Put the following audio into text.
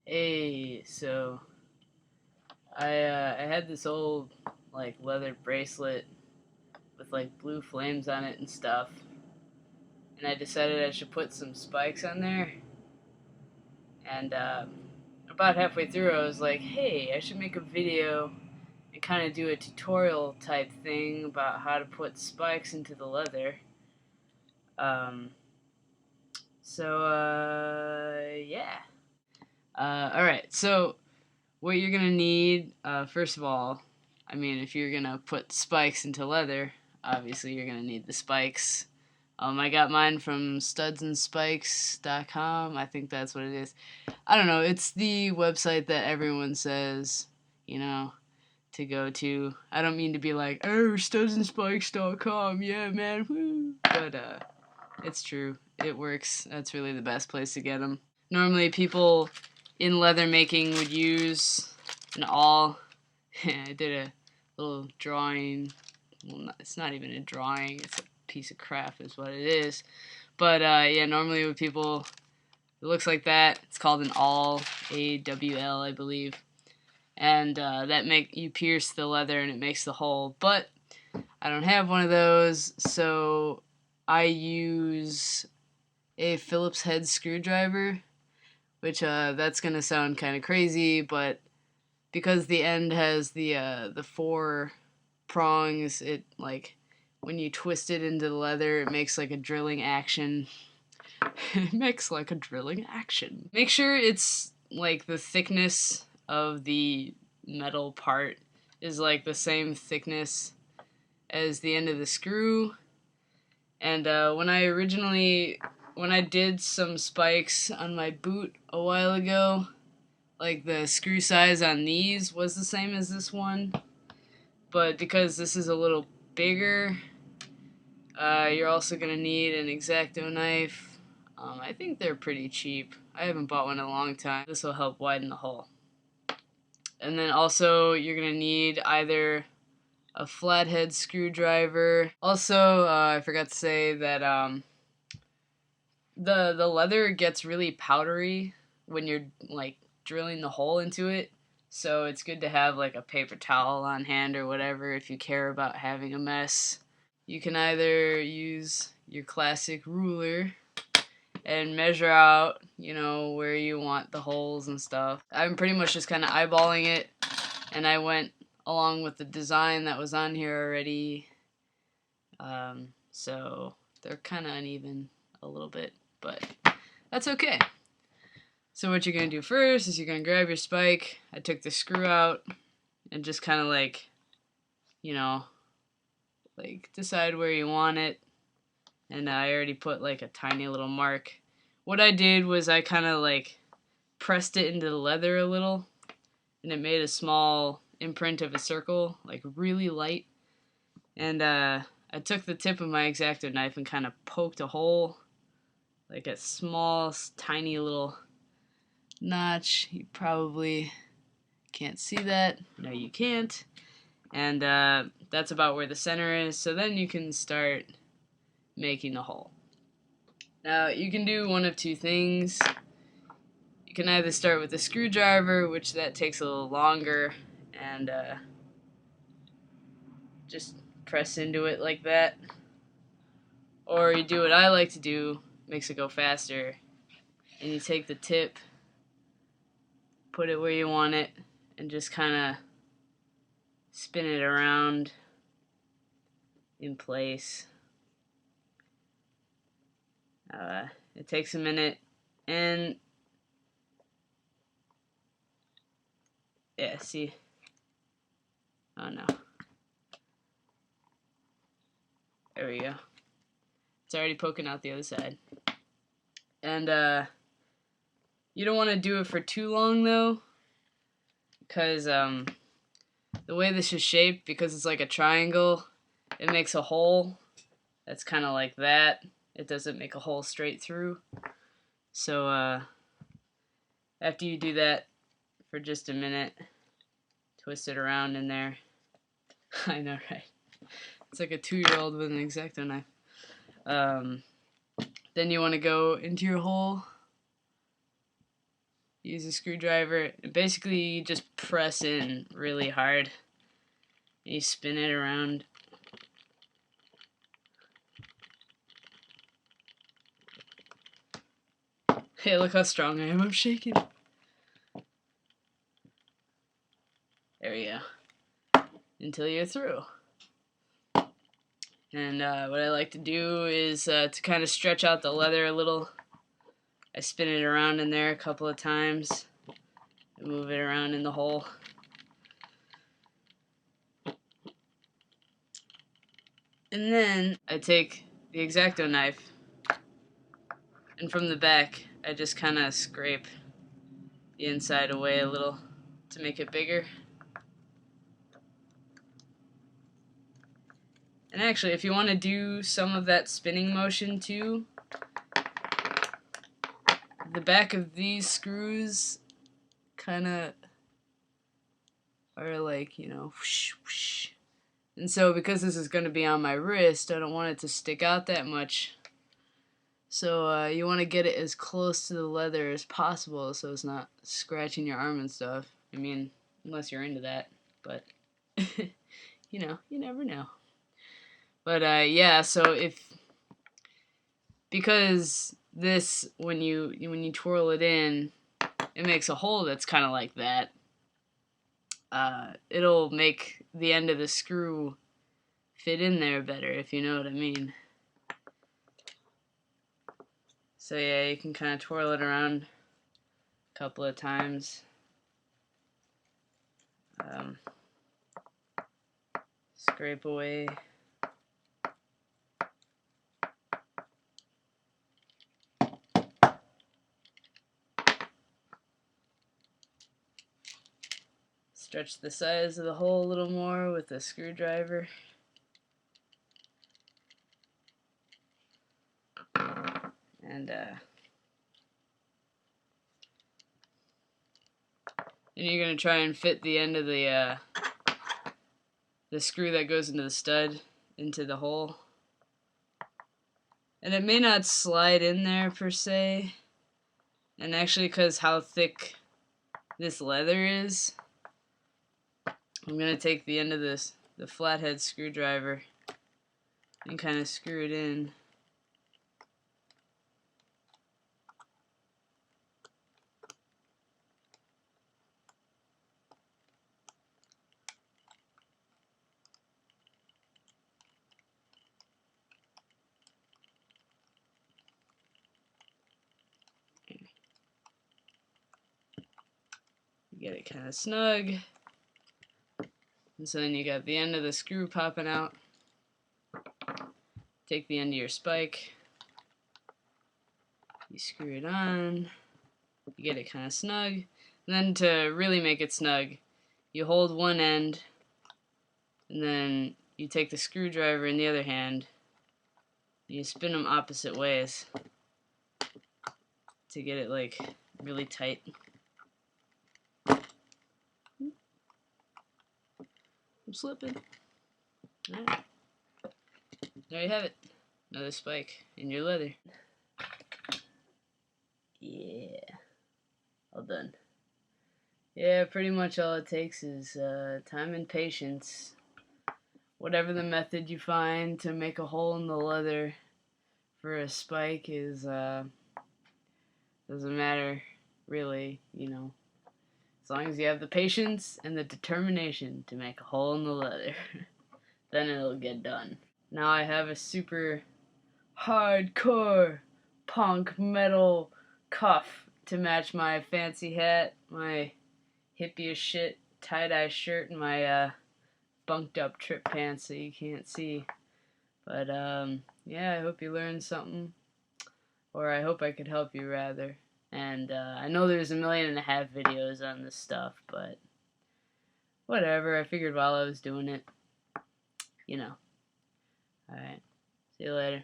Hey, so I had this old like leather bracelet with like blue flames on it and stuff, and I decided I should put some spikes on there. And about halfway through, I was like, hey, I should make a video and kind of do a tutorial type thing about how to put spikes into the leather. Um, yeah. All right, so what you're gonna need, first of all, I mean, if you're gonna put spikes into leather, obviously you're gonna need the spikes. I got mine from studsandspikes.com. I think that's what it is. I don't know. It's the website that everyone says, you know, to go to. I don't mean to be like, oh, studsandspikes.com. Yeah, man. Woo. But it's true. It works. That's really the best place to get them. Normally, people in leather making would use an awl. I did a little drawing. Well, it's not even a drawing. It's a piece of craft is what it is. But yeah, normally with people, it looks like that. It's called an awl, A-W-L, I believe. And that you pierce the leather and it makes the hole. But I don't have one of those, so I use a Phillips head screwdriver, which that's gonna sound kind of crazy, but because the end has the four prongs, it like when you twist it into the leather, it makes like a drilling action. It makes like a drilling action. Make sure it's like the thickness of the metal part is like the same thickness as the end of the screw. And when I did some spikes on my boot a while ago, like the screw size on these was the same as this one, but because this is a little bigger, you're also going to need an exacto knife. I think they're pretty cheap. I haven't bought one in a long time. This will help widen the hole. And then also you're going to need either a flathead screwdriver. Also, I forgot to say that the leather gets really powdery when you're like drilling the hole into it. So it's good to have like a paper towel on hand or whatever if you care about having a mess. You can either use your classic ruler and measure out, where you want the holes and stuff. I'm pretty much just kind of eyeballing it, and I went along with the design that was on here already. So they're kind of uneven a little bit, but that's okay. So what you're going to do first is you're going to grab your spike. I took the screw out and just kind of like decide where you want it. And I already put like a tiny little mark. What I did was I kind of like pressed it into the leather a little, and it made a small imprint of a circle, like really light. And I took the tip of my exacto knife and kind of poked a hole, like a small, tiny little notch. You probably can't see that. No, you can't. And that's about where the center is. So then you can start making the hole. Now you can do one of two things. You can either start with a screwdriver, which that takes a little longer, and just press into it like that. Or you do what I like to do, makes it go faster, and you take the tip, put it where you want it, and just kind of spin it around in place. It takes a minute, and yeah, see? Oh no. There we go. It's already poking out the other side. And you don't want to do it for too long though, because the way this is shaped, because it's like a triangle, it makes a hole that's kind of like that. It doesn't make a hole straight through. So after you do that for just a minute, twist it around in there. I know, right? It's like a 2-year-old with an exacto knife. Then you want to go into your hole use a screwdriver, and basically you just press in really hard. And you spin it around. Hey, look how strong I am. I'm shaking. There we go. Until you're through. And what I like to do is to kind of stretch out the leather a little. I spin it around in there a couple of times. And move it around in the hole. And then I take the exacto knife, and from the back I just kind of scrape the inside away a little to make it bigger. And actually, if you want to do some of that spinning motion too, the back of these screws kind of are like, you know, whoosh, whoosh. And so because this is going to be on my wrist, I don't want it to stick out that much. So you want to get it as close to the leather as possible so it's not scratching your arm and stuff. I mean, unless you're into that, but you know, you never know. But yeah, so because this, when you twirl it in, it makes a hole that's kind of like that. It'll make the end of the screw fit in there better, if you know what I mean. So yeah, you can kind of twirl it around a couple of times. Scrape away. Stretch the size of the hole a little more with a screwdriver. And you're going to try and fit the end of the screw that goes into the stud into the hole. And it may not slide in there per se. And actually, because how thick this leather is, I'm going to take the end of the flathead screwdriver and kind of screw it in. Get it kind of snug. And so then you got the end of the screw popping out. Take the end of your spike. You screw it on. You get it kind of snug. And then to really make it snug, you hold one end, and then you take the screwdriver in the other hand. You spin them opposite ways to get it like really tight. I'm slipping. Alright. There you have it. Another spike in your leather. Yeah. All done. Yeah, pretty much all it takes is time and patience. Whatever the method you find to make a hole in the leather for a spike is, doesn't matter, really, you know. As long as you have the patience and the determination to make a hole in the leather, then it'll get done. Now I have a super hardcore punk metal cuff to match my fancy hat, my hippie as shit tie-dye shirt, and my bunked up trip pants so you can't see. But yeah, I hope you learned something, or I hope I could help you rather. And I know there's 1.5 million videos on this stuff, but whatever, I figured while I was doing it, you know. Alright, see you later.